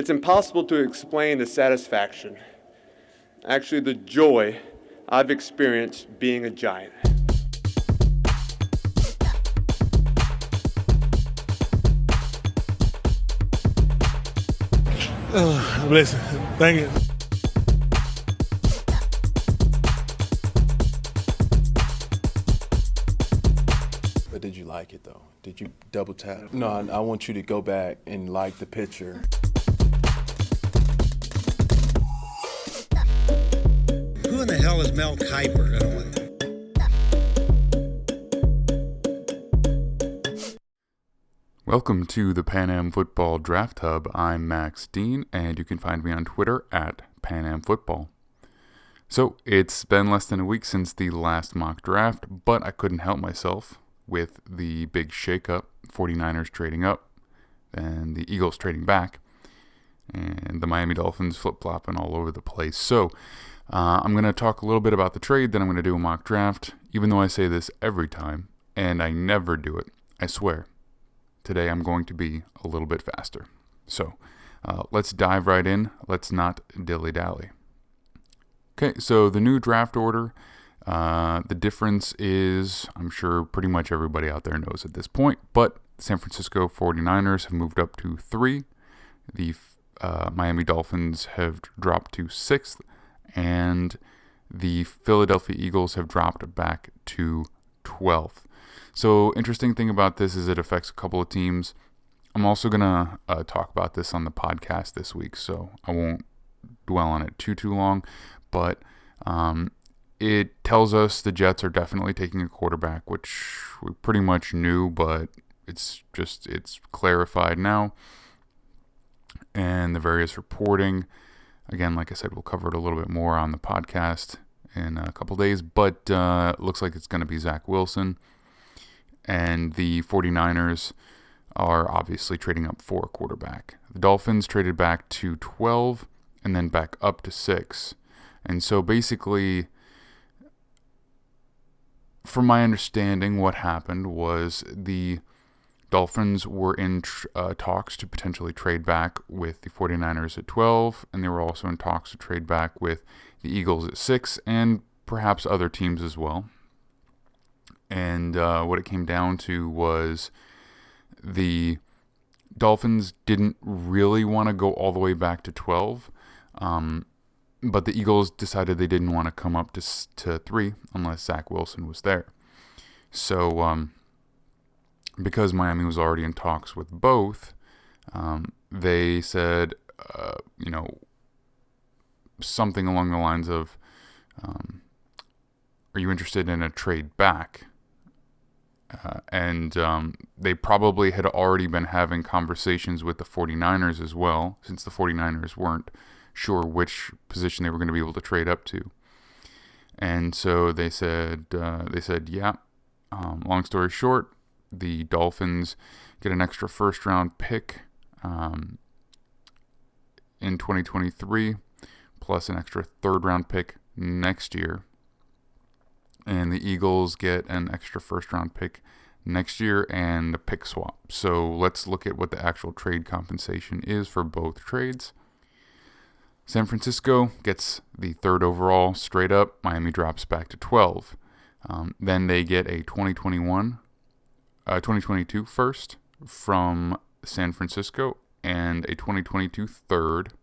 It's impossible to explain the satisfaction, actually the joy I've experienced being a Giant. Bless it. Thank you. But did you like it though? Did you double tap? No, I want you to go back and like the picture. Who in the hell is Mel Kiper? Welcome to the Pan Am Football Draft Hub. I'm Max Dean, and you can find me on Twitter at Pan Am Football. So, it's been less than a week since the last mock draft, but I couldn't help myself with the big shakeup, 49ers trading up, and the Eagles trading back, and the Miami Dolphins flip-flopping all over the place. So, I'm going to talk a little bit about the trade, then I'm going to do a mock draft, even though I say this every time, and I never do it, I swear. Today I'm going to be a little bit faster. So let's dive right in. Let's not dilly-dally. Okay, so the new draft order, the difference is, I'm sure pretty much everybody out there knows at this point, but San Francisco 49ers have moved up to 3. The Miami Dolphins have dropped to 6th, and the Philadelphia Eagles have dropped back to 12th. So, interesting thing about this is it affects a couple of teams. I'm also going to talk about this on the podcast this week, so I won't dwell on it too long. But it tells us the Jets are definitely taking a quarterback, which we pretty much knew, but it's clarified now. And the various reporting, again, like I said, we'll cover it a little bit more on the podcast in a couple days, but it looks like it's going to be Zach Wilson. And the 49ers are obviously trading up for a quarterback. The Dolphins traded back to 12 and then back up to 6. And so basically, from my understanding, what happened was the Dolphins were in talks to potentially trade back with the 49ers at 12, and they were also in talks to trade back with the Eagles at 6, and perhaps other teams as well. And what it came down to was the Dolphins didn't really want to go all the way back to 12, but the Eagles decided they didn't want to come up to 3 unless Zach Wilson was there. So because Miami was already in talks with both, they said, something along the lines of, are you interested in a trade back? And they probably had already been having conversations with the 49ers as well, since the 49ers weren't sure which position they were going to be able to trade up to. And so they said, yeah. Long story short, the Dolphins get an extra first-round pick in 2023, plus an extra third-round pick next year. And the Eagles get an extra first-round pick next year and a pick swap. So let's look at what the actual trade compensation is for both trades. San Francisco gets the 3rd overall straight up. Miami drops back to 12. Then they get a 2022 first from San Francisco and a 2022 third.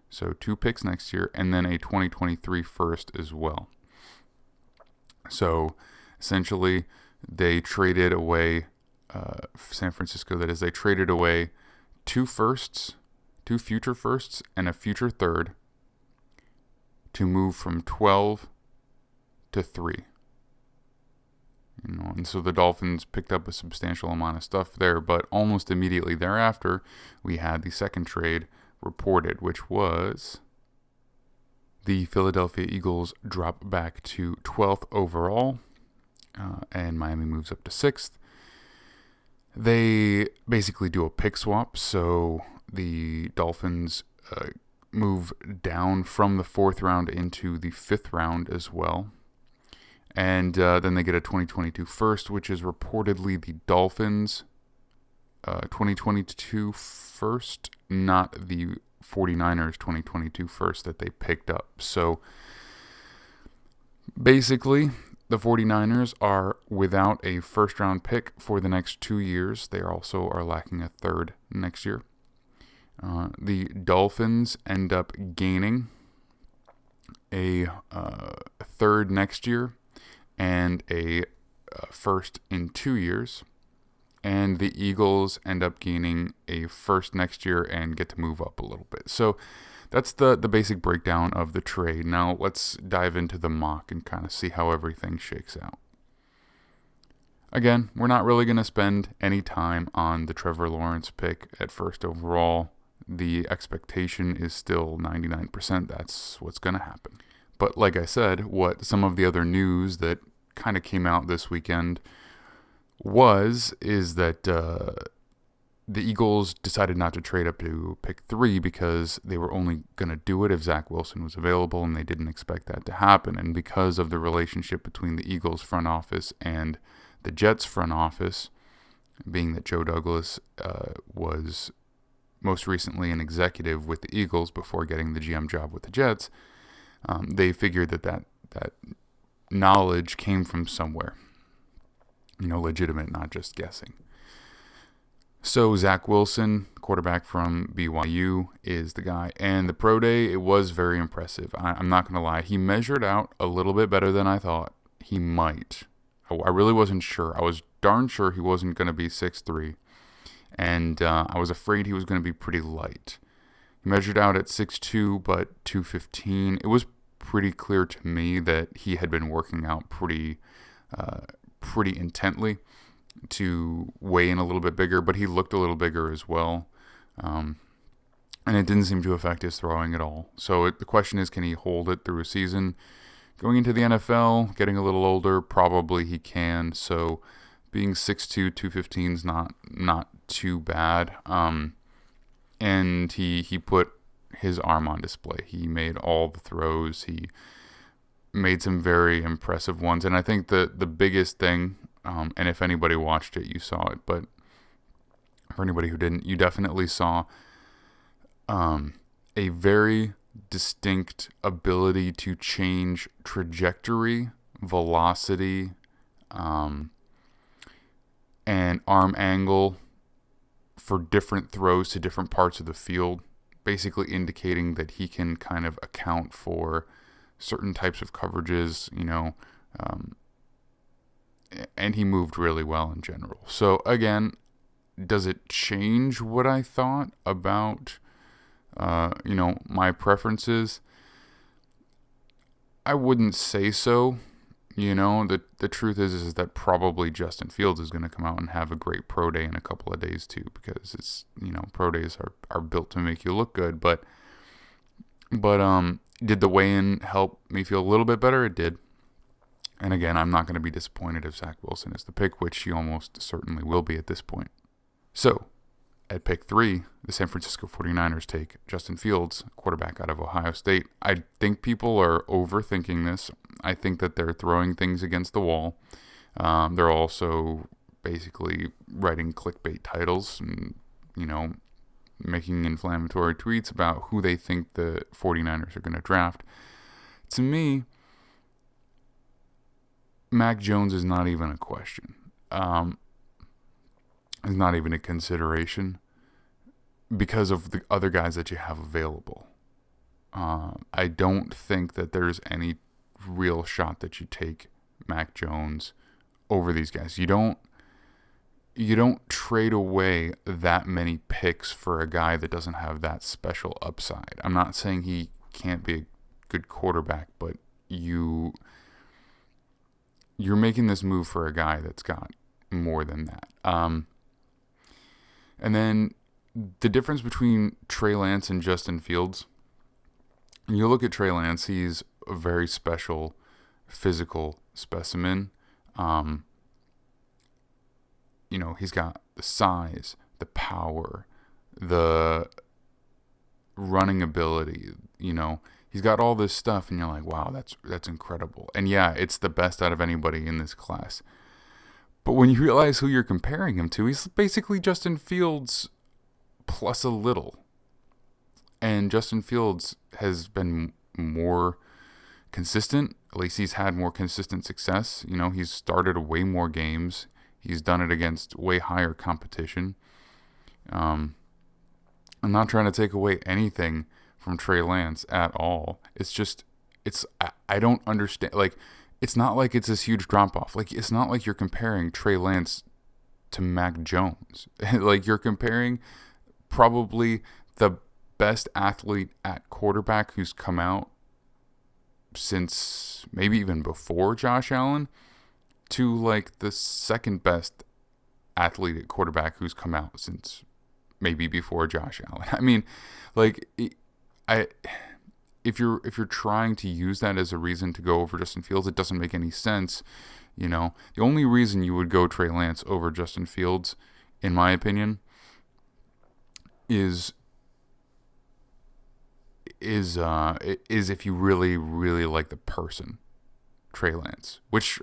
So 2 picks next year, and then a 2023 first as well. So, essentially, they traded away, San Francisco, that is, they traded away 2 firsts, 2 future firsts, and a future third to move from 12 to 3. And so the Dolphins picked up a substantial amount of stuff there, but almost immediately thereafter, we had the second trade reported, which was the Philadelphia Eagles drop back to 12th overall, and Miami moves up to 6th. They basically do a pick swap, so the Dolphins move down from the 4th round into the 5th round as well. And then they get a 2022 first, which is reportedly the Dolphins' 2022 first, not the 49ers 2022 first that they picked up. So basically, the 49ers are without a first-round pick for the next 2 years. They also are lacking a third next year. The Dolphins end up gaining a third next year and a first in 2 years. And the Eagles end up gaining a first next year and get to move up a little bit. So that's the basic breakdown of the trade. Now let's dive into the mock and kind of see how everything shakes out. Again, we're not really going to spend any time on the Trevor Lawrence pick at first overall. The expectation is still 99%. That's what's going to happen. But like I said, what some of the other news that kind of came out this weekend is that the Eagles decided not to trade up to pick 3 because they were only going to do it if Zach Wilson was available, and they didn't expect that to happen. And because of the relationship between the Eagles front office and the Jets front office, being that Joe Douglas was most recently an executive with the Eagles before getting the GM job with the Jets, they figured that knowledge came from somewhere. Legitimate, not just guessing. So Zach Wilson, quarterback from BYU, is the guy. And the pro day, it was very impressive. I'm not going to lie. He measured out a little bit better than I thought he might. I really wasn't sure. I was darn sure he wasn't going to be 6'3". And I was afraid he was going to be pretty light. He measured out at 6'2", but 215. It was pretty clear to me that he had been working out pretty intently to weigh in a little bit bigger, but he looked a little bigger as well. And it didn't seem to affect his throwing at all. So the question is, can he hold it through a season? Going into the NFL, getting a little older, probably he can. So being 6'2", 215 is not too bad. And he put his arm on display. He made all the throws. He made some very impressive ones. And I think the biggest thing, and if anybody watched it, you saw it, but for anybody who didn't, you definitely saw a very distinct ability to change trajectory, velocity, and arm angle for different throws to different parts of the field, basically indicating that he can kind of account for certain types of coverages, and he moved really well in general. So again, does it change what I thought about, my preferences? I wouldn't say so. The truth is that probably Justin Fields is going to come out and have a great pro day in a couple of days too, because it's, pro days are built to make you look good. But did the weigh-in help me feel a little bit better? It did. And again, I'm not going to be disappointed if Zach Wilson is the pick, which he almost certainly will be at this point. So, at pick 3, the San Francisco 49ers take Justin Fields, quarterback out of Ohio State. I think people are overthinking this. I think that they're throwing things against the wall. They're also basically writing clickbait titles and, making inflammatory tweets about who they think the 49ers are going to draft. To me, Mac Jones is not even a question. Is not even a consideration because of the other guys that you have available. I don't think that there's any real shot that you take Mac Jones over these guys. You don't trade away that many picks for a guy that doesn't have that special upside. I'm not saying he can't be a good quarterback, but you're making this move for a guy that's got more than that. And then the difference between Trey Lance and Justin Fields, you look at Trey Lance, he's a very special physical specimen. He's got the size, the power, the running ability, he's got all this stuff, and you're like, wow, that's incredible. And yeah, it's the best out of anybody in this class. But when you realize who you're comparing him to, he's basically Justin Fields plus a little. And Justin Fields has been more consistent. At least he's had more consistent success. He's started way more games. He's done it against way higher competition. I'm not trying to take away anything from Trey Lance at all. It's just, I don't understand. Like, it's not like it's this huge drop off. Like, it's not like you're comparing Trey Lance to Mac Jones. Like, you're comparing probably the best athlete at quarterback who's come out since maybe even before Josh Allen to like the second best athlete at quarterback who's come out since maybe before Josh Allen. I mean, like, if you're trying to use that as a reason to go over Justin Fields, it doesn't make any sense. The only reason you would go Trey Lance over Justin Fields, in my opinion, is if you really, really like the person Trey Lance, which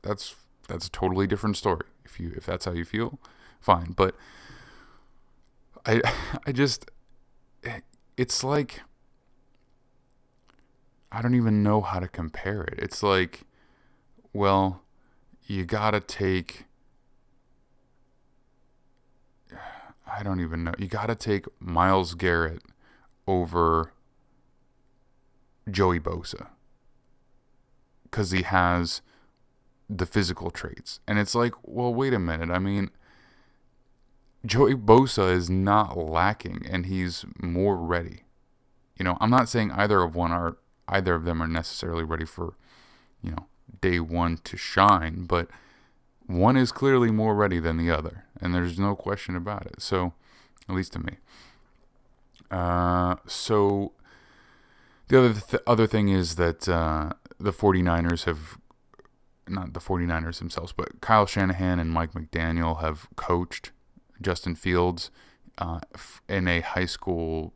that's a totally different story. If that's how you feel, fine. But I just, it's like, I don't even know how to compare it. It's like, well, you gotta take, I don't even know. You gotta take Myles Garrett over Joey Bosa because he has the physical traits. And it's like, well, wait a minute. I mean, Joey Bosa is not lacking, and he's more ready. I'm not saying either of them are necessarily ready for, day one to shine, but one is clearly more ready than the other, and there's no question about it. So, at least to me. So the other thing is that the 49ers have, not the 49ers themselves, but Kyle Shanahan and Mike McDaniel have coached Justin Fields in a high school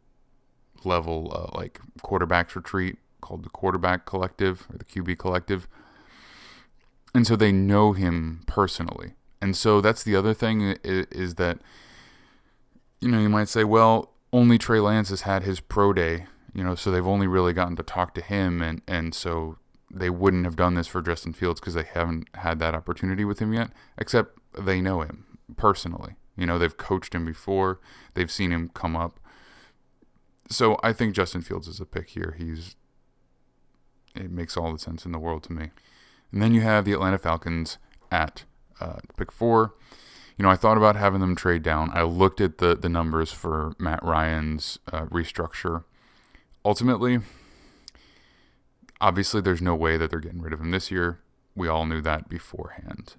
level like quarterbacks retreat called the Quarterback Collective or the QB Collective. And so they know him personally. And so that's the other thing is that, you might say, well, only Trey Lance has had his pro day, so they've only really gotten to talk to him. And so they wouldn't have done this for Justin Fields because they haven't had that opportunity with him yet, except they know him personally. They've coached him before. They've seen him come up. So I think Justin Fields is a pick here. It makes all the sense in the world to me. And then you have the Atlanta Falcons at pick 4. I thought about having them trade down. I looked at the numbers for Matt Ryan's restructure. Ultimately, obviously, there's no way that they're getting rid of him this year. We all knew that beforehand.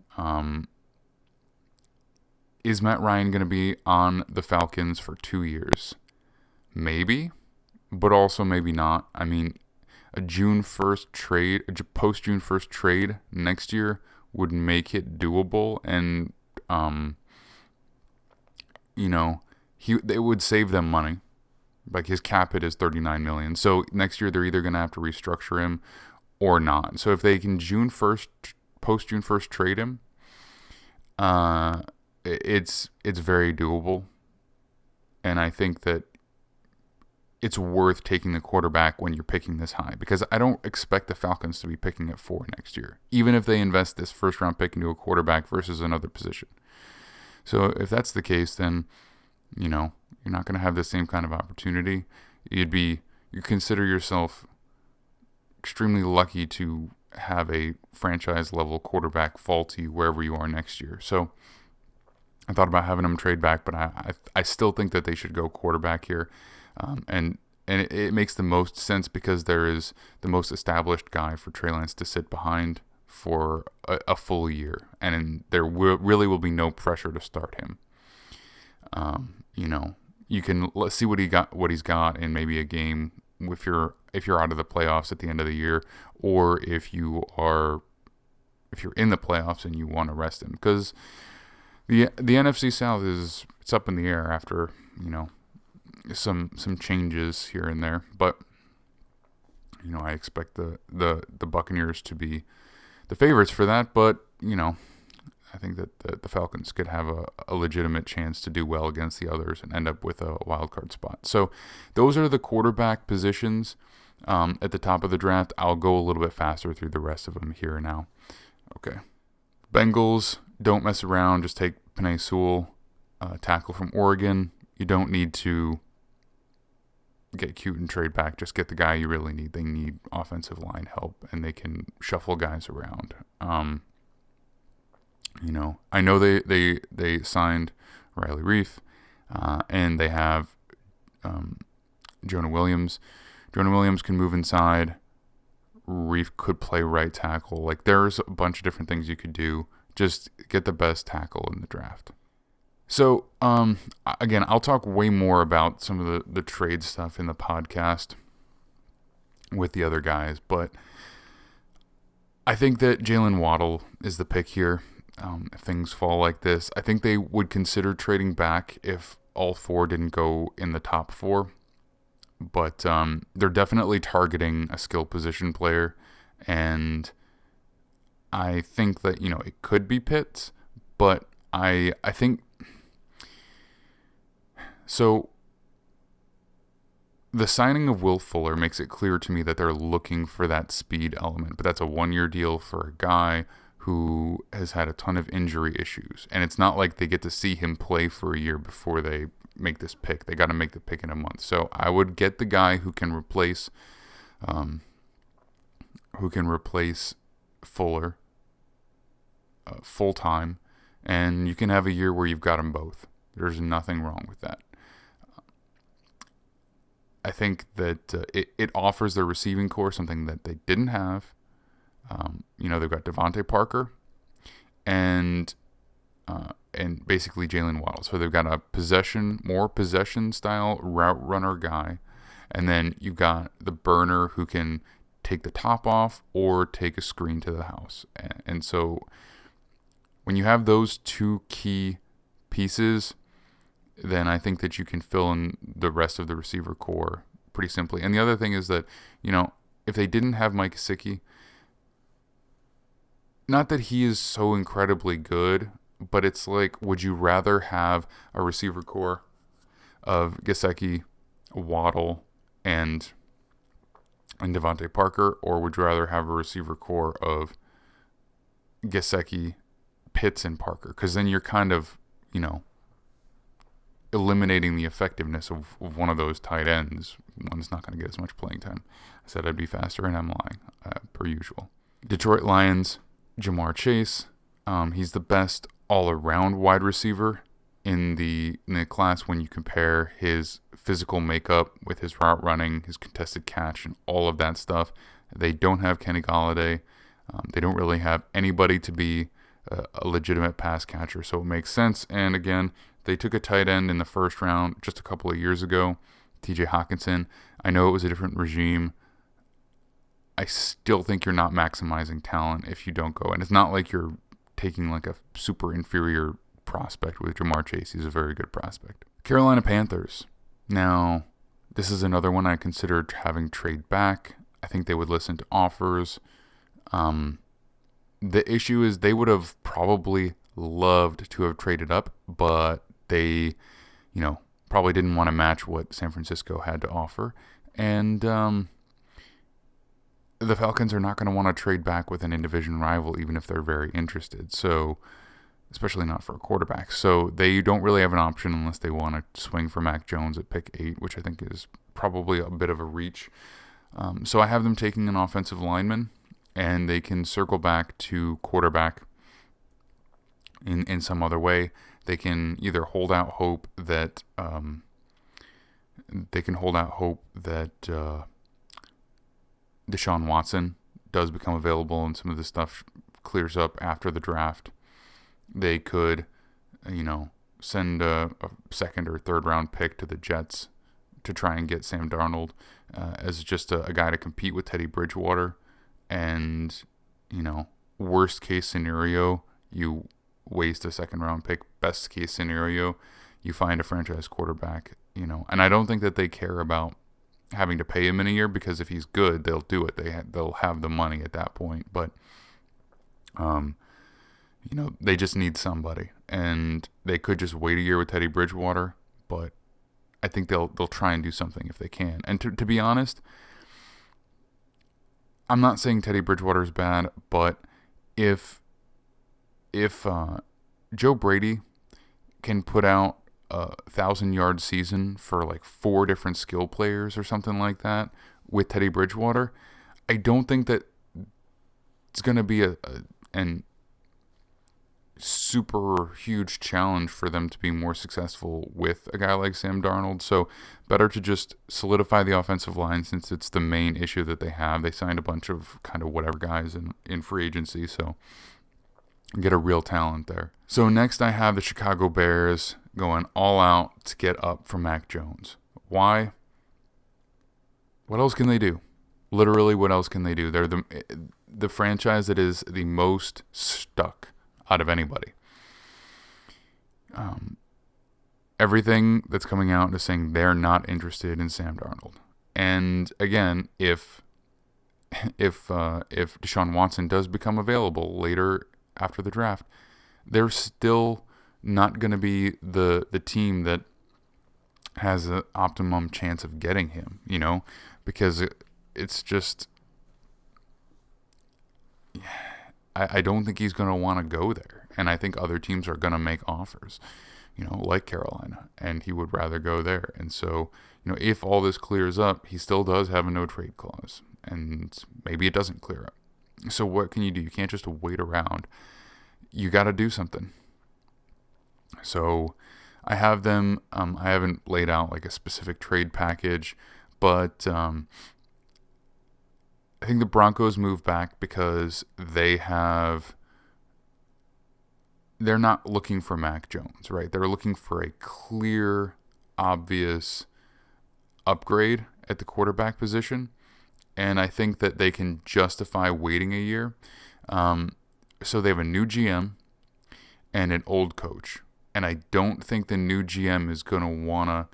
Is Matt Ryan going to be on the Falcons for 2 years? Maybe, but also maybe not. I mean, a June 1st trade, a post-June 1st trade next year would make it doable, and it would save them money. Like, his cap hit is $39 million. So next year they're either going to have to restructure him or not. So if they can post June 1st trade him, it's very doable. And I think that it's worth taking the quarterback when you're picking this high, because I don't expect the Falcons to be picking at 4 next year, even if they invest this first round pick into a quarterback versus another position. So if that's the case, then, you're not going to have the same kind of opportunity. You consider yourself extremely lucky to have a franchise level quarterback faulty wherever you are next year. So I thought about having them trade back, but I still think that they should go quarterback here. And it makes the most sense because there is the most established guy for Trey Lance to sit behind for a full year, and there really will be no pressure to start him. You can see what he's got in maybe a game if you're out of the playoffs at the end of the year, or if you're in the playoffs and you want to rest him, because the NFC South it's up in the air after some changes here and there, but I expect the Buccaneers to be the favorites for that, but I think that the Falcons could have a legitimate chance to do well against the others and end up with a wild card spot. So those are the quarterback positions at the top of the draft. I'll go a little bit faster through the rest of them here now. Okay. Bengals, don't mess around. Just take Penei Sewell, tackle from Oregon. You don't need to get cute and trade back. Just get the guy you really need. They need offensive line help, and they can shuffle guys around. I know they signed Riley Reif, and they have Jonah Williams. Jonah Williams can move inside. Reif could play right tackle. Like, there's a bunch of different things you could do. Just get the best tackle in the draft. So, again, I'll talk way more about some of the trade stuff in the podcast with the other guys, but I think that Jalen Waddle is the pick here. If things fall like this, I think they would consider trading back if all four didn't go in the top four, but they're definitely targeting a skill position player, and I think that, it could be Pitts, but I think... So, the signing of Will Fuller makes it clear to me that they're looking for that speed element, but that's a one-year deal for a guy who has had a ton of injury issues, and it's not like they get to see him play for a year before they make this pick. They got to make the pick in a month. So I would get the guy who can replace Fuller full time, and you can have a year where you've got them both. There's nothing wrong with that. I think that it offers their receiving core something that they didn't have. They've got Devontae Parker and basically Jalen Waddle. So they've got a more possession style route runner guy, and then you've got the burner who can take the top off or take a screen to the house. And so when you have those two key pieces, then I think that you can fill in the rest of the receiver core pretty simply. And the other thing is that, if they didn't have Mike Gesicki, not that he is so incredibly good, but it's like, would you rather have a receiver core of Gesicki, Waddle, and Devontae Parker, or would you rather have a receiver core of Gesicki, Pitts, and Parker? Because then you're kind of, eliminating the effectiveness of one of those tight ends. One's not going to get as much playing time. I said I'd be faster, and I'm lying, per usual. Detroit Lions, Jamar Chase. He's the best all-around wide receiver in the class when you compare his physical makeup with his route running, his contested catch, and all of that stuff. They don't have Kenny Golladay. They don't really have anybody to be a legitimate pass catcher, so it makes sense. And again, they took a tight end in the first round just a couple of years ago, TJ Hawkinson. I know it was a different regime. I still think you're not maximizing talent if you don't go. And it's not like you're taking like a super inferior prospect with Jamar Chase. He's a very good prospect. Carolina Panthers. Now, this is another one I considered having trade back. I think they would listen to offers. The issue is they would have probably loved to have traded up, but they, probably didn't want to match what San Francisco had to offer. And the Falcons are not going to want to trade back with an in-division rival, even if they're very interested. So, especially not for a quarterback. So they don't really have an option unless they want to swing for Mac Jones at pick 8, which I think is probably a bit of a reach. So I have them taking an offensive lineman, and they can circle back to quarterback in some other way. They can either hold out hope that Deshaun Watson does become available and some of this stuff clears up after the draft. They could, send a second or third round pick to the Jets to try and get Sam Darnold as just a guy to compete with Teddy Bridgewater. And, worst case scenario, you waste a second round pick. Best case scenario, you find a franchise quarterback, And I don't think that they care about having to pay him in a year, because if he's good, they'll do it. They'll have the money at that point. But, They just need somebody, and they could just wait a year with Teddy Bridgewater, but I think they'll try and do something if they can. And to be honest, I'm not saying Teddy Bridgewater is bad, but if Joe Brady can put out a 1,000-yard season for like 4 different skill players or something like that with Teddy Bridgewater, I don't think that it's going to be an super huge challenge for them to be more successful with a guy like Sam Darnold. So better to just solidify the offensive line, since it's the main issue that they have. They signed a bunch of kind of whatever guys in free agency, so get a real talent there. So next I have the Chicago Bears going all out to get up for Mac Jones. Why? What else can they do? Literally, what else can they do? They're the franchise that is the most stuck out of anybody. Everything that's coming out is saying they're not interested in Sam Darnold. And again, if Deshaun Watson does become available later after the draft, they're still not going to be the team that has an optimum chance of getting him, because it's just, I don't think he's going to want to go there. And I think other teams are going to make offers, like Carolina, and he would rather go there. And so, if all this clears up, he still does have a no trade clause, and maybe it doesn't clear up. So what can you do? You can't just wait around. You got to do something. So I have them, I haven't laid out like a specific trade package, but I think the Broncos move back because they're not looking for Mac Jones, right? They're looking for a clear, obvious upgrade at the quarterback position. And I think that they can justify waiting a year. So they have a new GM and an old coach. And I don't think the new GM is going to want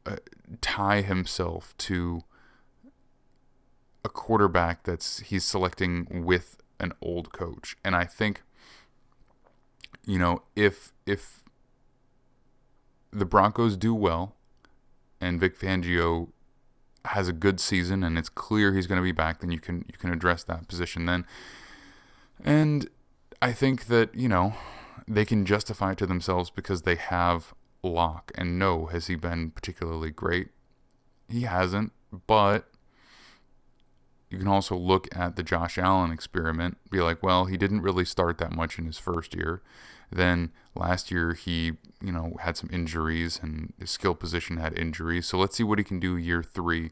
to tie himself to a quarterback he's selecting with an old coach. And I think, if the Broncos do well and Vic Fangio has a good season and it's clear he's going to be back, then you can address that position then. And I think that, they can justify it to themselves because they have Locke. And no, has he been particularly great? He hasn't, but you can also look at the Josh Allen experiment, be like, well, he didn't really start that much in his first year. Then last year he, had some injuries and his skill position had injuries. So let's see what he can do year 3.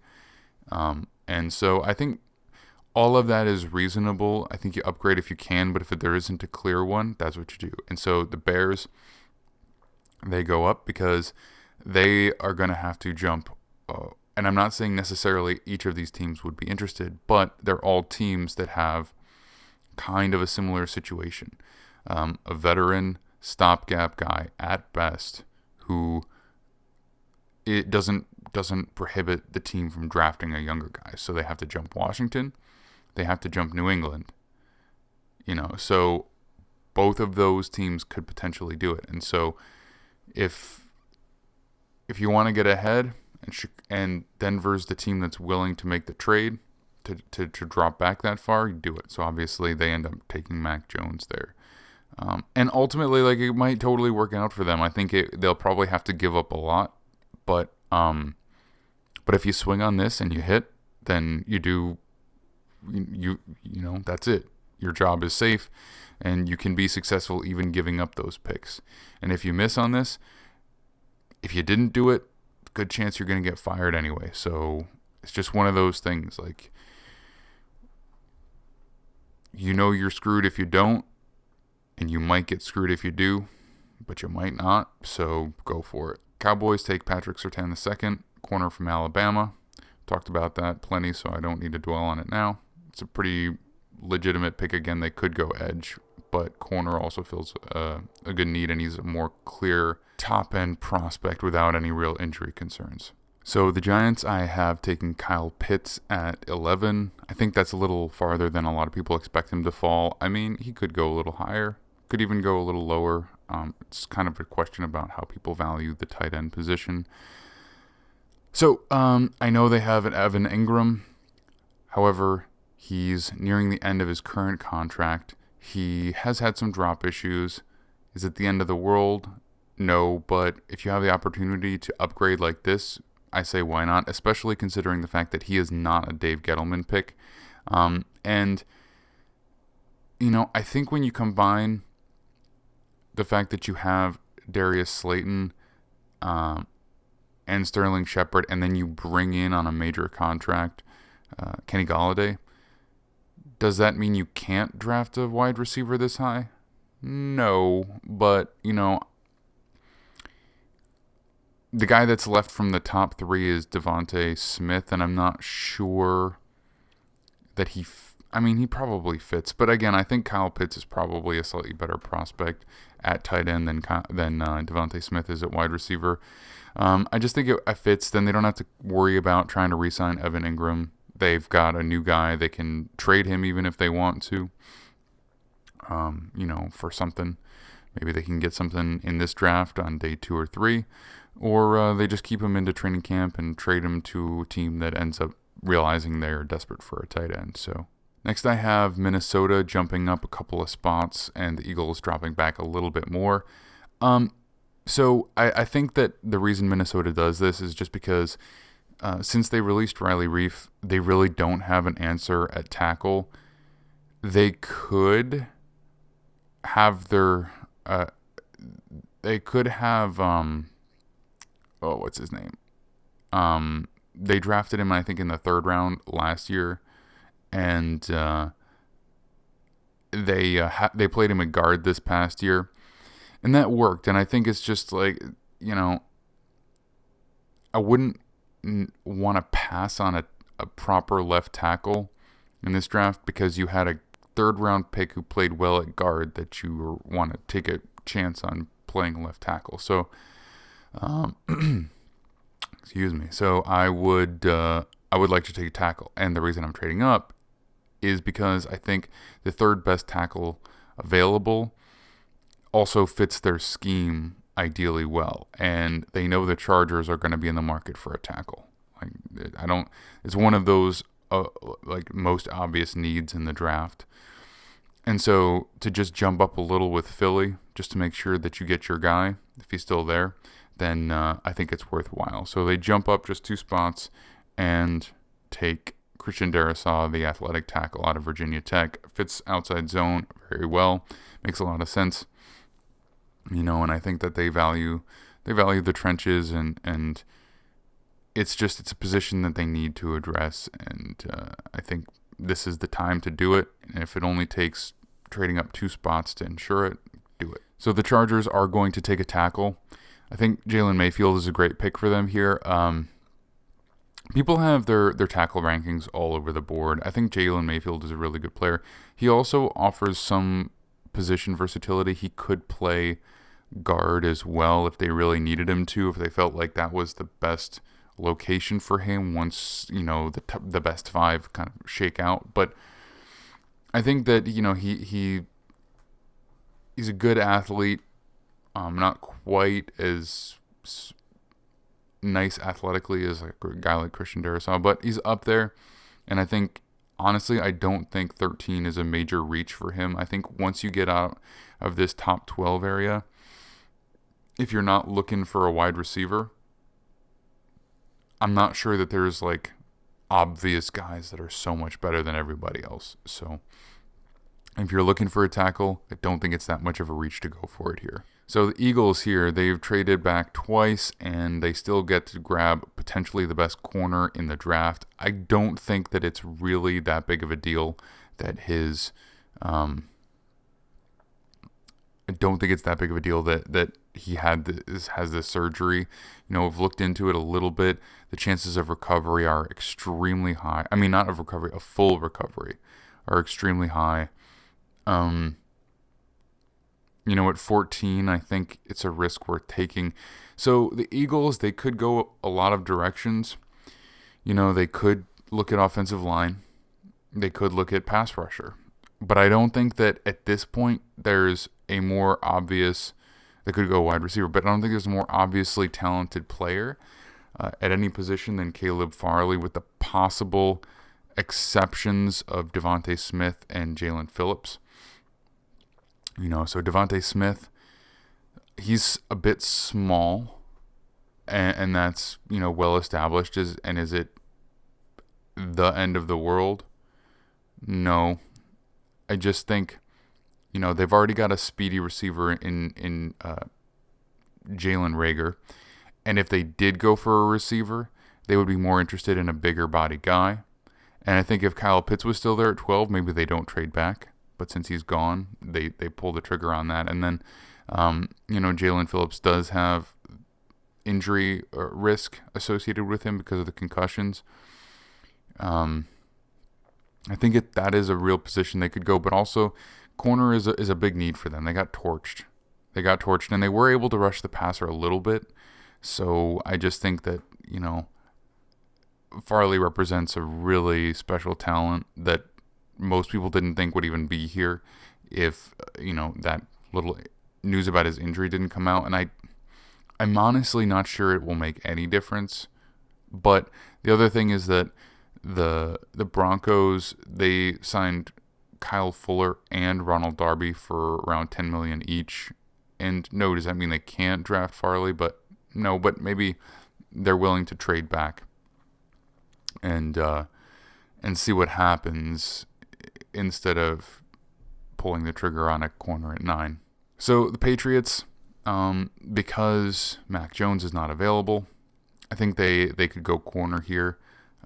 And so I think all of that is reasonable. I think you upgrade if you can, but if there isn't a clear one, that's what you do. And so the Bears, they go up because they are going to have to jump. And I'm not saying necessarily each of these teams would be interested, but they're all teams that have kind of a similar situation. A veteran stopgap guy at best who it doesn't prohibit the team from drafting a younger guy. So they have to jump Washington. They have to jump New England. So both of those teams could potentially do it. And so if you want to get ahead, and Denver's the team that's willing to make the trade to drop back that far, you do it. So obviously they end up taking Mac Jones there. And ultimately, it might totally work out for them. I think they'll probably have to give up a lot, but if you swing on this and you hit, then you do, that's it. Your job is safe, and you can be successful even giving up those picks. And if you miss on this, if you didn't do it, good chance you're going to get fired anyway. So it's just one of those things. You're screwed if you don't, and you might get screwed if you do, but you might not. So go for it. Cowboys take Patrick Surtain II, corner from Alabama. Talked about that plenty, so I don't need to dwell on it now. It's a pretty legitimate pick. Again, they could go edge, but corner also fills a good need, and he's a more clear top-end prospect without any real injury concerns. So the Giants, I have taken Kyle Pitts at 11. I think that's a little farther than a lot of people expect him to fall. I mean, he could go a little higher, Could even go a little lower. It's kind of a question about how people value the tight end position. So I know they have an Evan Ingram. However, he's nearing the end of his current contract. He has had some drop issues. Is it the end of the world? No, but if you have the opportunity to upgrade like this, I say why not, especially considering the fact that he is not a Dave Gettleman pick. And, I think when you combine the fact that you have Darius Slayton and Sterling Shepard, and then you bring in on a major contract Kenny Golladay, does that mean you can't draft a wide receiver this high? No, but, the guy that's left from the top three is Devontae Smith, and I'm not sure that he probably fits. But again, I think Kyle Pitts is probably a slightly better prospect at tight end than Devontae Smith is at wide receiver. I just think it fits. Then they don't have to worry about trying to re-sign Evan Ingram. They've got a new guy. They can trade him even if they want to, for something. Maybe they can get something in this draft on day 2 or 3. Or they just keep him into training camp and trade him to a team that ends up realizing they're desperate for a tight end. So next I have Minnesota jumping up a couple of spots and the Eagles dropping back a little bit more. So I think that the reason Minnesota does this is just because since they released Riley Reiff, they really don't have an answer at tackle. They could have what's his name? They drafted him, I think, in the 3rd round last year, and they played him at guard this past year, and that worked. And I think it's just like, I wouldn't want to pass on a proper left tackle in this draft because you had a 3rd round pick who played well at guard that you want to take a chance on playing left tackle. So. Excuse me. So I would like to take a tackle, and the reason I'm trading up is because I think the 3rd best tackle available also fits their scheme ideally well, and they know the Chargers are going to be in the market for a tackle. It's one of those most obvious needs in the draft, and so to just jump up a little with Philly just to make sure that you get your guy if he's still there, then I think it's worthwhile. So they jump up just 2 spots and take Christian Darrisaw, the athletic tackle out of Virginia Tech. Fits outside zone very well. Makes a lot of sense. And I think that they value the trenches, and it's a position that they need to address. And I think this is the time to do it. And if it only takes trading up 2 spots to ensure it, do it. So the Chargers are going to take a tackle. I think Jalen Mayfield is a great pick for them here. People have their tackle rankings all over the board. I think Jalen Mayfield is a really good player. He also offers some position versatility. He could play guard as well if they really needed him to, if they felt like that was the best location for him once, the best 5 kind of shake out. But I think that, he's a good athlete. Not quite as nice athletically as a guy like Christian Darrisaw, but he's up there. And I think, honestly, I don't think 13 is a major reach for him. I think once you get out of this top 12 area, if you're not looking for a wide receiver, I'm not sure that there's obvious guys that are so much better than everybody else. So if you're looking for a tackle, I don't think it's that much of a reach to go for it here. So the Eagles here, they've traded back twice, and they still get to grab potentially the best corner in the draft. I don't think that it's really that big of a deal that that he has this surgery. I've looked into it a little bit. The chances of recovery are extremely high. I mean, not of recovery, a full recovery are extremely high. At 14, I think it's a risk worth taking. So the Eagles, they could go a lot of directions. They could look at offensive line. They could look at pass rusher. But I don't think that at this point there's a more obvious, they could go wide receiver, but I don't think there's a more obviously talented player at any position than Caleb Farley, with the possible exceptions of Devontae Smith and Jalen Phillips. So Devontae Smith, he's a bit small, and that's, well established. Is it the end of the world? No. I just think, they've already got a speedy receiver in Jalen Reagor. And if they did go for a receiver, they would be more interested in a bigger body guy. And I think if Kyle Pitts was still there at 12, maybe they don't trade back. But since he's gone, they pull the trigger on that. And then, Jalen Phillips does have injury risk associated with him because of the concussions. I think that is a real position they could go. But also, corner is a big need for them. They got torched. And they were able to rush the passer a little bit. So I just think that, Farley represents a really special talent that most people didn't think would even be here if, that little news about his injury didn't come out. And I'm honestly not sure it will make any difference. But the other thing is that the Broncos, they signed Kyle Fuller and Ronald Darby for around $10 million each. And no, does that mean they can't draft Farley? But no, but maybe they're willing to trade back and see what happens instead of pulling the trigger on a corner at 9. So the Patriots, because Mac Jones is not available, I think they could go corner here.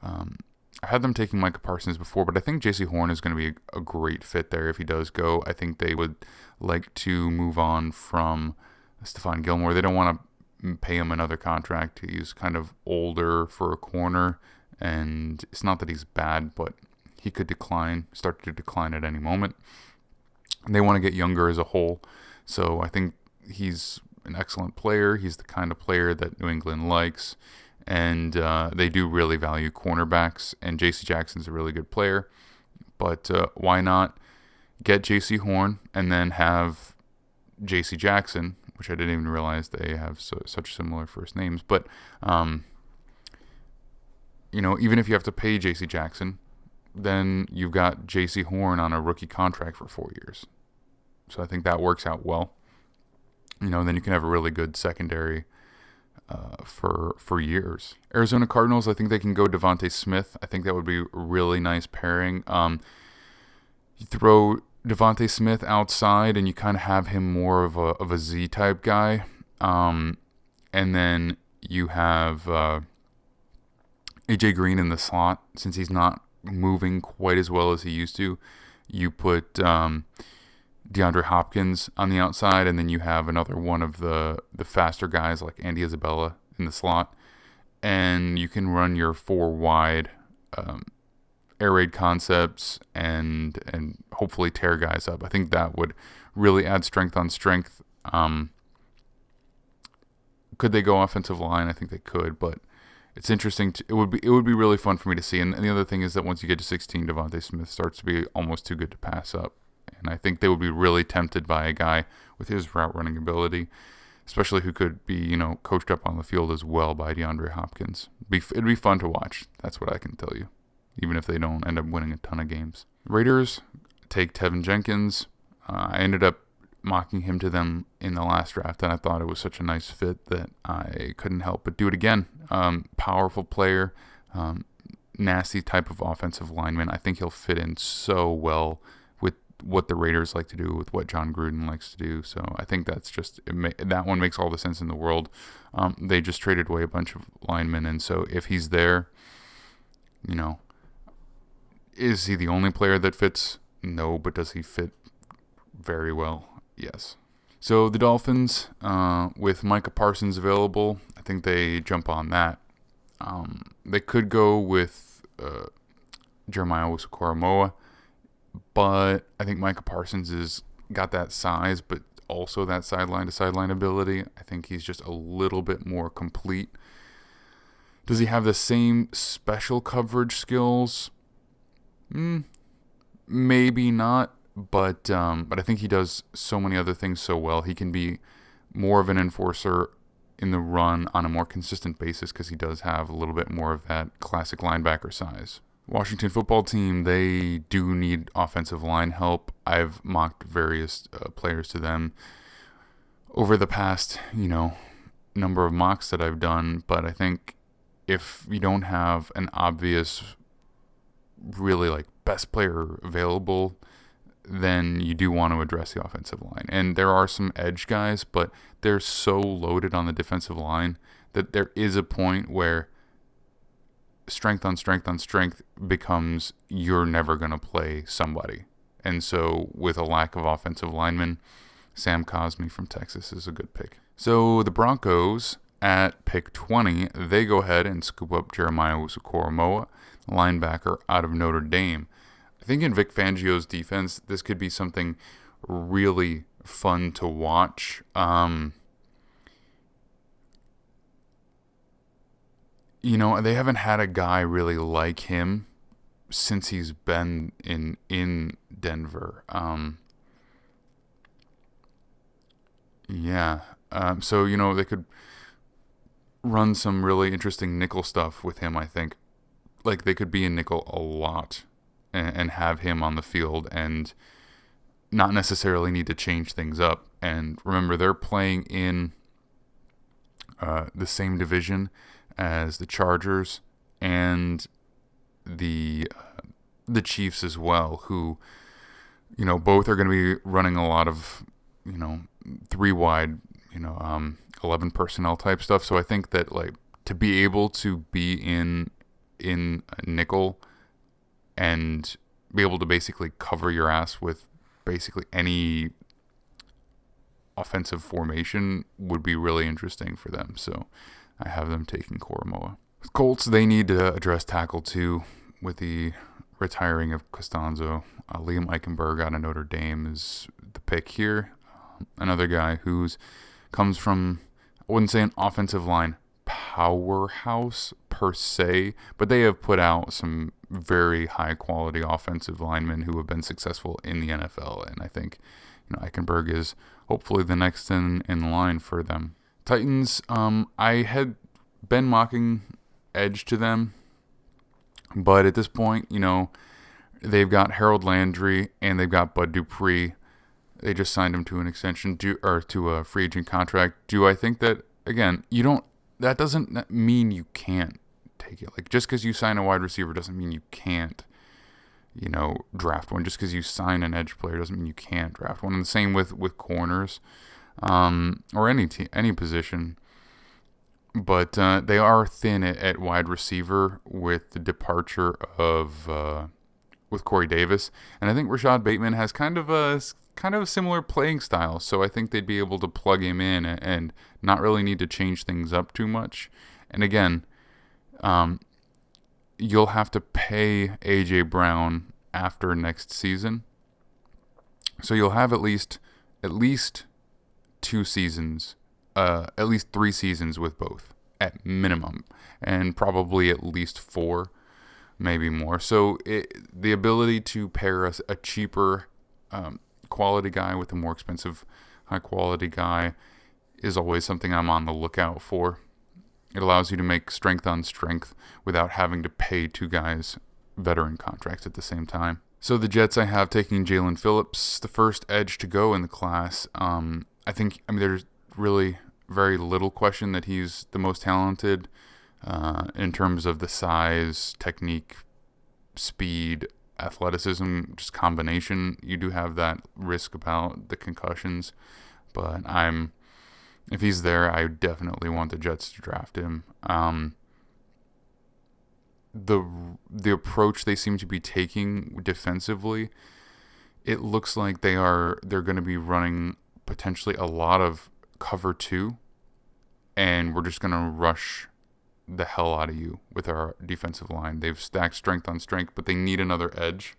I had them taking Micah Parsons before, but I think J.C. Horn is going to be a great fit there if he does go. I think they would like to move on from Stephon Gilmore. They don't want to pay him another contract. He's kind of older for a corner, and it's not that he's bad, but he could start to decline at any moment. They want to get younger as a whole, so I think he's an excellent player. He's the kind of player that New England likes, and they do really value cornerbacks, and J.C. Jackson's a really good player, but why not get J.C. Horn and then have J.C. Jackson, which I didn't even realize they have such similar first names. But, even if you have to pay J.C. Jackson, then you've got J.C. Horn on a rookie contract for 4 years. So I think that works out well. Then you can have a really good secondary for years. Arizona Cardinals, I think they can go Devontae Smith. I think that would be a really nice pairing. You throw Devontae Smith outside, and you kind of have him more of a Z type guy, and then you have AJ Green in the slot. Since he's not moving quite as well as he used to, you put DeAndre Hopkins on the outside, and then you have another one of the faster guys like Andy Isabella in the slot, and you can run your 4 wide air raid concepts and hopefully tear guys up. I think that would really add strength on strength. Could they go offensive line? I think they could, but it's interesting. It would be really fun for me to see. And the other thing is that once you get to 16, Devontae Smith starts to be almost too good to pass up. And I think they would be really tempted by a guy with his route running ability, especially who could be, coached up on the field as well by DeAndre Hopkins. It'd be fun to watch. That's what I can tell you, even if they don't end up winning a ton of games. Raiders take Tevin Jenkins. I ended up mocking him to them in the last draft, and I thought it was such a nice fit that I couldn't help but do it again. Powerful player, nasty type of offensive lineman. I think he'll fit in so well with what the Raiders like to do, with what John Gruden likes to do. So I think that's that one makes all the sense in the world. They just traded away a bunch of linemen, and so if he's there, is he the only player that fits? No, but does he fit very well? Yes. So the Dolphins, with Micah Parsons available, I think they jump on that. They could go with Jeremiah Owusu-Koramoah, but I think Micah Parsons has got that size, but also that sideline-to-sideline ability. I think he's just a little bit more complete. Does he have the same special coverage skills? Maybe not. but I think he does so many other things so well. He can be more of an enforcer in the run on a more consistent basis because he does have a little bit more of that classic linebacker size. Washington football team, they do need offensive line help. I've mocked various players to them over the past, number of mocks that I've done, but I think if you don't have an obvious, really like best player available, then you do want to address the offensive line. And there are some edge guys, but they're so loaded on the defensive line that there is a point where strength on strength on strength becomes you're never going to play somebody. And so with a lack of offensive linemen, Sam Cosmi from Texas is a good pick. So the Broncos at pick 20, they go ahead and scoop up Jeremiah Owusu-Koramoah, linebacker out of Notre Dame. I think in Vic Fangio's defense, this could be something really fun to watch. They haven't had a guy really like him since he's been in Denver. So, they could run some really interesting nickel stuff with him, I think. Like, they could be in nickel a lot and have him on the field and not necessarily need to change things up. And remember, they're playing in the same division as the Chargers and the Chiefs as well, who, both are going to be running a lot of, 3-wide, 11 personnel type stuff. So I think that, like, to be able to be in nickel and be able to basically cover your ass with basically any offensive formation would be really interesting for them. So I have them taking Koramoah. With Colts, they need to address tackle too with the retiring of Costanzo. Liam Eichenberg out of Notre Dame is the pick here. Another guy who's comes from, I wouldn't say an offensive line powerhouse per se, but they have put out some very high quality offensive linemen who have been successful in the NFL, and I think Eichenberg is hopefully the next in line for them. Titans, I had been mocking edge to them, but at this point, they've got Harold Landry and they've got Bud Dupree. They just signed him to an extension to a free agent contract. Do I think that, again, that doesn't mean you can't take it. Like, just because you sign a wide receiver doesn't mean you can't, draft one. Just because you sign an edge player doesn't mean you can't draft one. And the same with corners, or any position. But they are thin at wide receiver with the departure of with Corey Davis, and I think Rashad Bateman has kind of a similar playing style, so I think they'd be able to plug him in and not really need to change things up too much. And again, you'll have to pay A.J. Brown after next season, so you'll have at least 2 seasons, at least 3 seasons with both at minimum, and probably at least 4, maybe more. So the ability to pair a cheaper quality guy with a more expensive high quality guy is always something I'm on the lookout for. It allows you to make strength on strength without having to pay 2 guys veteran contracts at the same time. So the Jets, I have taking Jalen Phillips, the first edge to go in the class. There's really very little question that he's the most talented in terms of the size, technique, speed, athleticism, just combination. You do have that risk about the concussions, but if he's there, I definitely want the Jets to draft him. The approach they seem to be taking defensively, it looks like they're going to be running potentially a lot of cover 2, and we're just going to rush the hell out of you with our defensive line. They've stacked strength on strength, but they need another edge,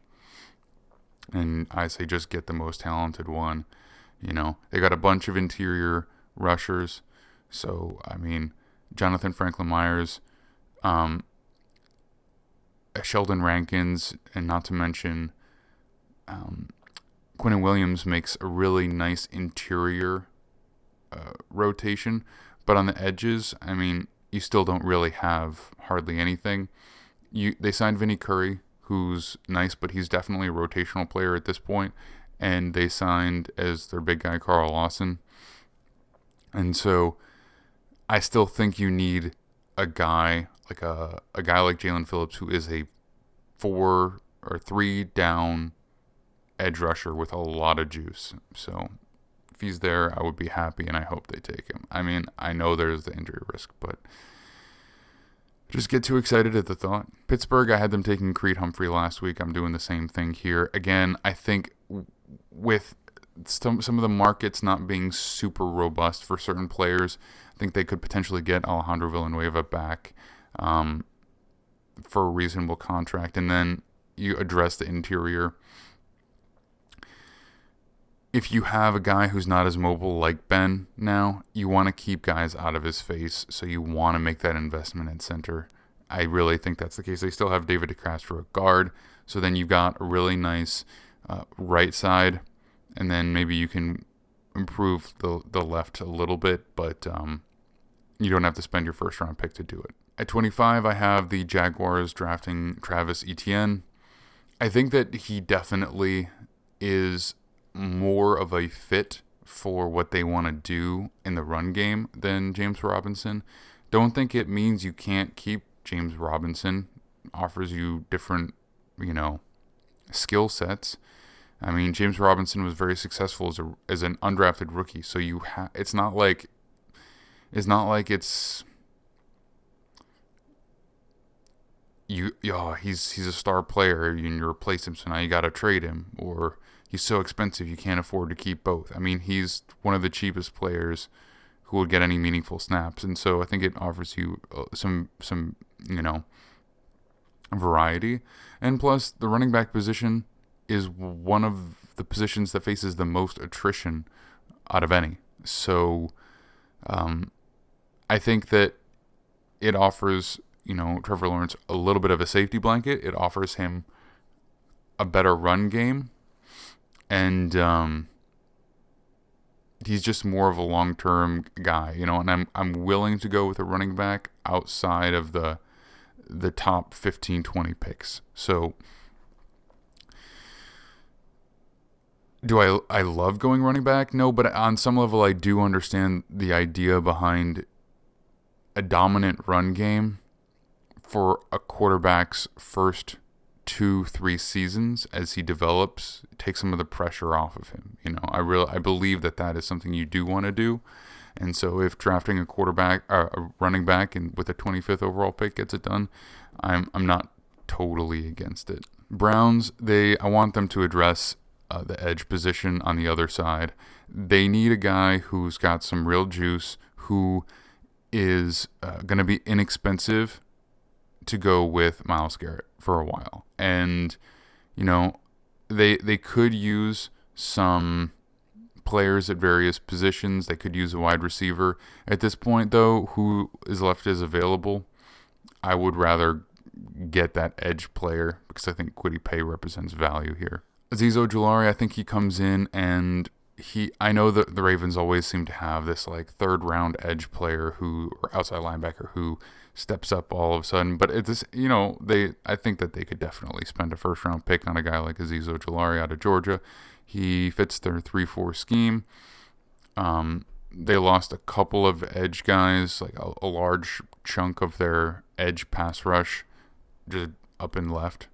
and I say just get the most talented one. They got a bunch of interior rushers, so Jonathan Franklin Myers, Sheldon Rankins, and not to mention Quinnen Williams makes a really nice interior rotation, but on the edges, I mean, you still don't really have hardly anything. They signed Vinny Curry, who's nice, but he's definitely a rotational player at this point, and they signed as their big guy Carl Lawson. And so I still think you need a guy like Jalen Phillips, who is a 4 or 3 down edge rusher with a lot of juice. So if he's there, I would be happy, and I hope they take him. I mean, I know there's the injury risk, but just get too excited at the thought. Pittsburgh, I had them taking Creed Humphrey last week. I'm doing the same thing here. Again, I think with some of the markets not being super robust for certain players, I think they could potentially get Alejandro Villanueva back for a reasonable contract. And then you address the interior. If you have a guy who's not as mobile like Ben now, you want to keep guys out of his face, so you want to make that investment at center. I really think that's the case. They still have David DeCastro at guard, so then you've got a really nice right side, and then maybe you can improve the left a little bit, but you don't have to spend your first-round pick to do it. At 25, I have the Jaguars drafting Travis Etienne. I think that he definitely is more of a fit for what they want to do in the run game than James Robinson. Don't think it means you can't keep James Robinson. Offers you different, skill sets. I mean, James Robinson was very successful as an undrafted rookie, so it's not like it's he's a star player and you replace him, so now you got to trade him, or he's so expensive you can't afford to keep both. I mean, he's one of the cheapest players who would get any meaningful snaps, and so I think it offers you some variety. And plus, the running back position is one of the positions that faces the most attrition out of any. So I think that it offers Trevor Lawrence a little bit of a safety blanket. It offers him a better run game. And he's just more of a long-term guy, and I'm willing to go with a running back outside of the top 15, 20 picks. So do I love going running back? No, but on some level I do understand the idea behind a dominant run game for a quarterback's first 2-3 seasons as he develops, take some of the pressure off of him. I believe that is something you do want to do. And so if drafting a running back and with a 25th overall pick gets it done, I'm not totally against it. Browns, I want them to address the edge position on the other side. They need a guy who's got some real juice, who is going to be inexpensive to go with Myles Garrett for a while. And, they could use some players at various positions. They could use a wide receiver. At this point, though, who is left is available. I would rather get that edge player because I think Kwity Paye represents value here. Azeez Ojulari, I think he comes in and I know that the Ravens always seem to have this third-round edge player or outside linebacker who steps up all of a sudden. But I think that they could definitely spend a first-round pick on a guy like Azeez Ojulari out of Georgia. He fits their 3-4 scheme. They lost a couple of edge guys, a large chunk of their edge pass rush, just up and left.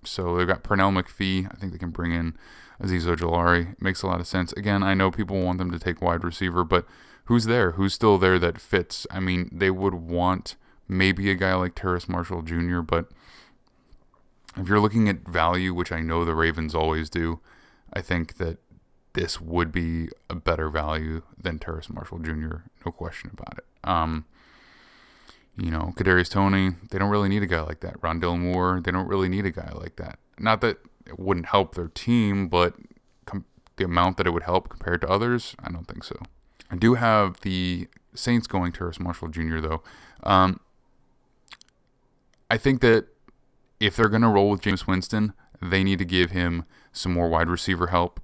So they've got Pernell McPhee. I think they can bring in Azeez Ojulari. It makes a lot of sense. Again, I know people want them to take wide receiver, but who's there? Who's still there that fits? I mean, they would want maybe a guy like Terrace Marshall Jr., but if you're looking at value, which I know the Ravens always do, I think that this would be a better value than Terrace Marshall Jr., no question about it. Kadarius Toney, they don't really need a guy like that. Rondale Moore, they don't really need a guy like that. Not that it wouldn't help their team, but the amount that it would help compared to others, I don't think so. I do have the Saints going Terrace Marshall Jr., though. I think that if they're going to roll with Jameis Winston, they need to give him some more wide receiver help.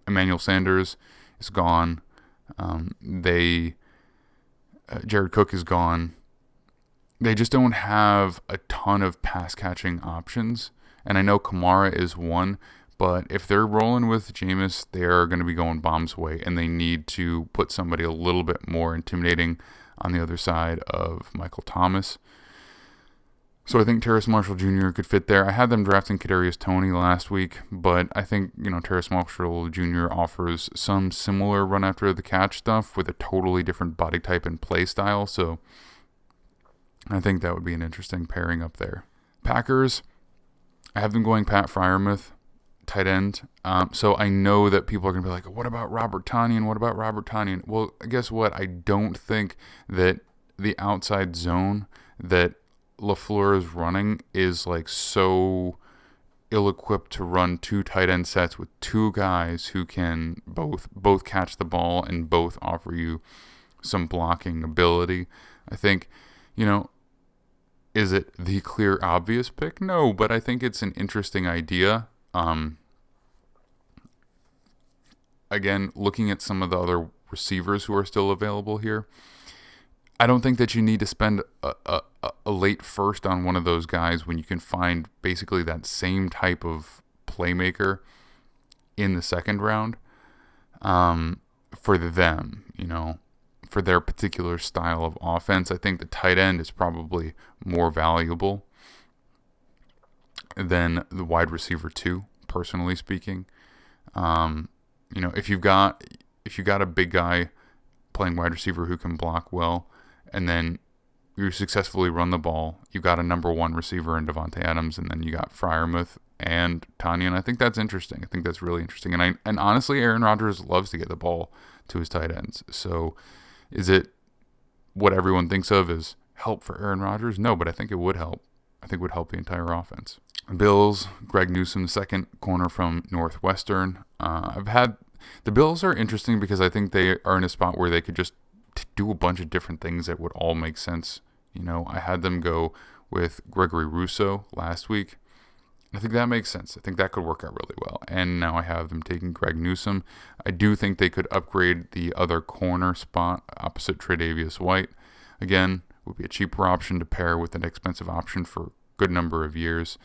Emmanuel Sanders is gone. Jared Cook is gone. They just don't have a ton of pass catching options. And I know Kamara is one, but if they're rolling with Jameis, they're going to be going bombs way, and they need to put somebody a little bit more intimidating on the other side of Michael Thomas. So I think Terrace Marshall Jr. could fit there. I had them drafting Kadarius Toney last week, but I think, Terrace Marshall Jr. offers some similar run after the catch stuff with a totally different body type and play style. So I think that would be an interesting pairing up there. Packers, I have them going Pat Freiermuth, tight end. So I know that people are going to be like, what about Robert Tonyan? What about Robert Tonyan? Well, guess what? I don't think that the outside zone that LaFleur is running is like so ill-equipped to run 2 tight end sets with 2 guys who can both catch the ball and both offer you some blocking ability. I think, is it the clear obvious pick? No, but I think it's an interesting idea. Again, looking at some of the other receivers who are still available here, I don't think that you need to spend a late first on one of those guys when you can find basically that same type of playmaker in the second round for them, for their particular style of offense. I think the tight end is probably more valuable than the wide receiver 2, personally speaking. If you've got a big guy playing wide receiver who can block well, and then you successfully run the ball, you got a number 1 receiver in Devontae Adams, and then you got Freiermuth and Tonyan. I think that's interesting. I think that's really interesting. And honestly, Aaron Rodgers loves to get the ball to his tight ends. So is it what everyone thinks of as help for Aaron Rodgers? No, but I think it would help. I think it would help the entire offense. Bills, Greg Newsome, second corner from Northwestern. The Bills are interesting because I think they are in a spot where they could just do a bunch of different things that would all make sense. I had them go with Gregory Rousseau last week. I think that makes sense. I think that could work out really well. And now I have them taking Greg Newsome. I do think they could upgrade the other corner spot opposite Tre'Davious White. Again, would be a cheaper option to pair with an expensive option for a good number of years.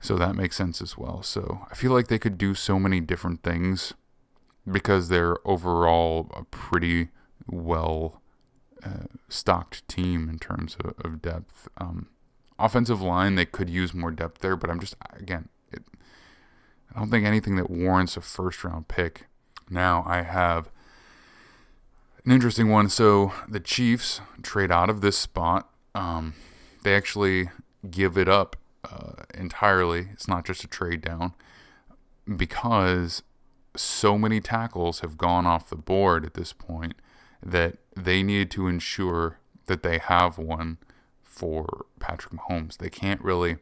So that makes sense as well. So I feel like they could do so many different things because they're overall a pretty well stocked team in terms of depth. Offensive line, they could use more depth there, but I don't think anything that warrants a first round pick. Now I have an interesting one. So the Chiefs trade out of this spot. They actually give it up entirely. It's not just a trade down because so many tackles have gone off the board at this point that they needed to ensure that they have one for Patrick Mahomes. They can't really,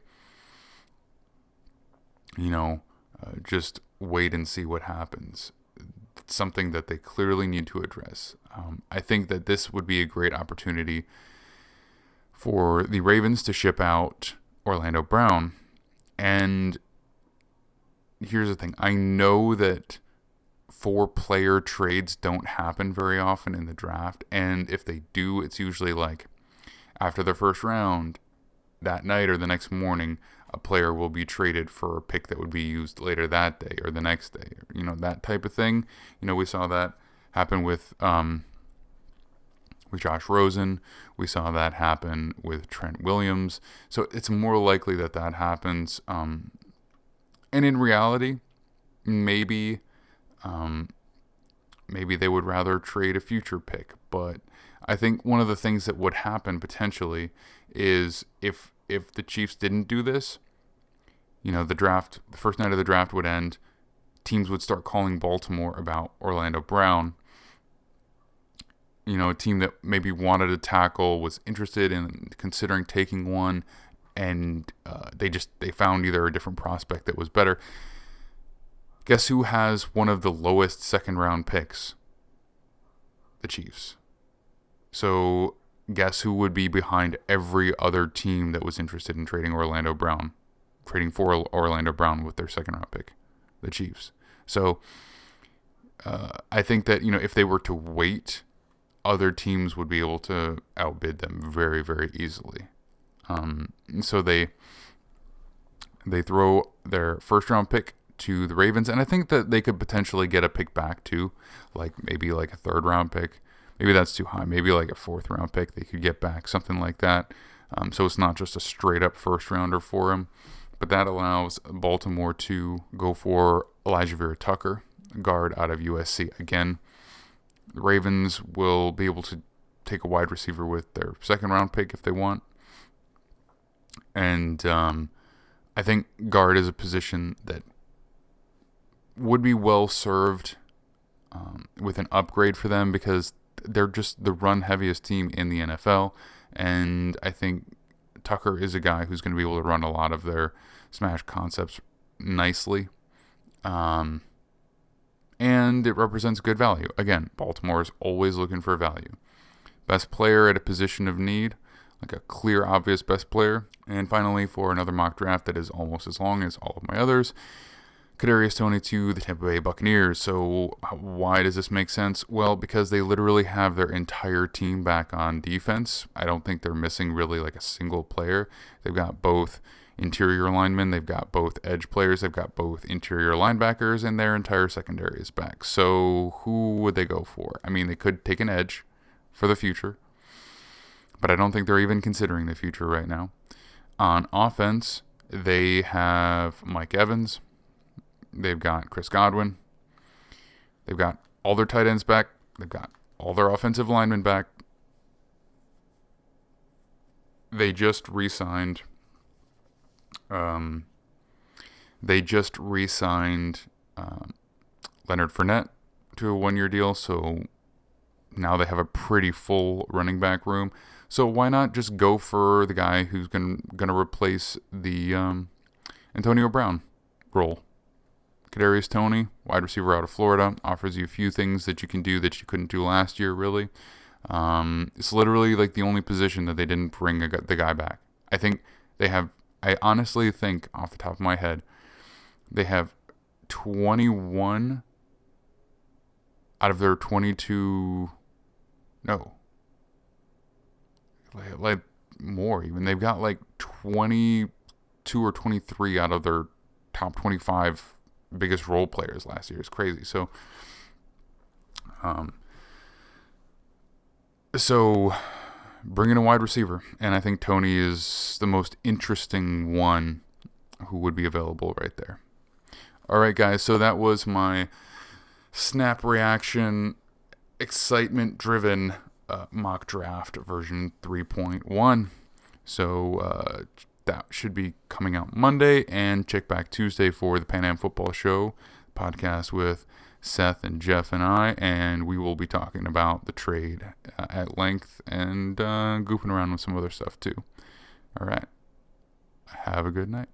just wait and see what happens. It's something that they clearly need to address. I think that this would be a great opportunity for the Ravens to ship out Orlando Brown. And here's the thing. I know that 4-player trades don't happen very often in the draft. And if they do, it's usually like after the first round, that night or the next morning, a player will be traded for a pick that would be used later that day or the next day. That type of thing. We saw that happen with Josh Rosen. We saw that happen with Trent Williams. So it's more likely that happens. And in reality, maybe they would rather trade a future pick. But I think one of the things that would happen potentially is if the Chiefs didn't do this, the first night of the draft would end, teams would start calling Baltimore about Orlando Brown. A team that maybe wanted a tackle, was interested in considering taking one, and they found either a different prospect that was better. Guess who has one of the lowest second-round picks? The Chiefs. So guess who would be behind every other team that was interested in trading for Orlando Brown with their second-round pick? The Chiefs. So I think that, if they were to wait, other teams would be able to outbid them very, very easily. So they throw their first round pick to the Ravens, and I think that they could potentially get a pick back too, maybe a third round pick. Maybe that's too high. Maybe a fourth round pick they could get back, something like that. So it's not just a straight up first rounder for him, but that allows Baltimore to go for Elijah Vera Tucker, guard out of USC. Again, the Ravens will be able to take a wide receiver with their second round pick if they want. And I think guard is a position that would be well served with an upgrade for them, because they're just the run heaviest team in the NFL. And I think Tucker is a guy who's going to be able to run a lot of their smash concepts nicely. And it represents good value. Again, Baltimore is always looking for value. Best player at a position of need, a clear, obvious best player. And finally, for another mock draft that is almost as long as all of my others, Kadarius Toney to the Tampa Bay Buccaneers. So why does this make sense? Well, because they literally have their entire team back on defense. I don't think they're missing really a single player. They've got both interior linemen, they've got both edge players, they've got both interior linebackers, and their entire secondary is back. So who would they go for? I mean, they could take an edge for the future, but I don't think they're even considering the future right now. On offense, they have Mike Evans. They've got Chris Godwin. They've got all their tight ends back. They've got all their offensive linemen back. They just re-signed. Leonard Fournette to a 1-year deal. So now they have a pretty full running back room. So why not just go for the guy who's gonna replace the Antonio Brown role? Kadarius Toney, wide receiver out of Florida, offers you a few things that you can do that you couldn't do last year, really. It's literally the only position that they didn't bring the guy back. I honestly think, off the top of my head, they have 21 out of their 22, no, more even. They've got 22 or 23 out of their top 25 biggest role players last year. It's crazy. So bring in a wide receiver, and I think Toney is the most interesting one who would be available right there. All right, guys, so that was my snap reaction, excitement-driven mock draft version 3.1. So that should be coming out Monday, and check back Tuesday for the Pan Am Football Show podcast with Seth and Jeff and I, and we will be talking about the trade at length and goofing around with some other stuff too. All right. Have a good night.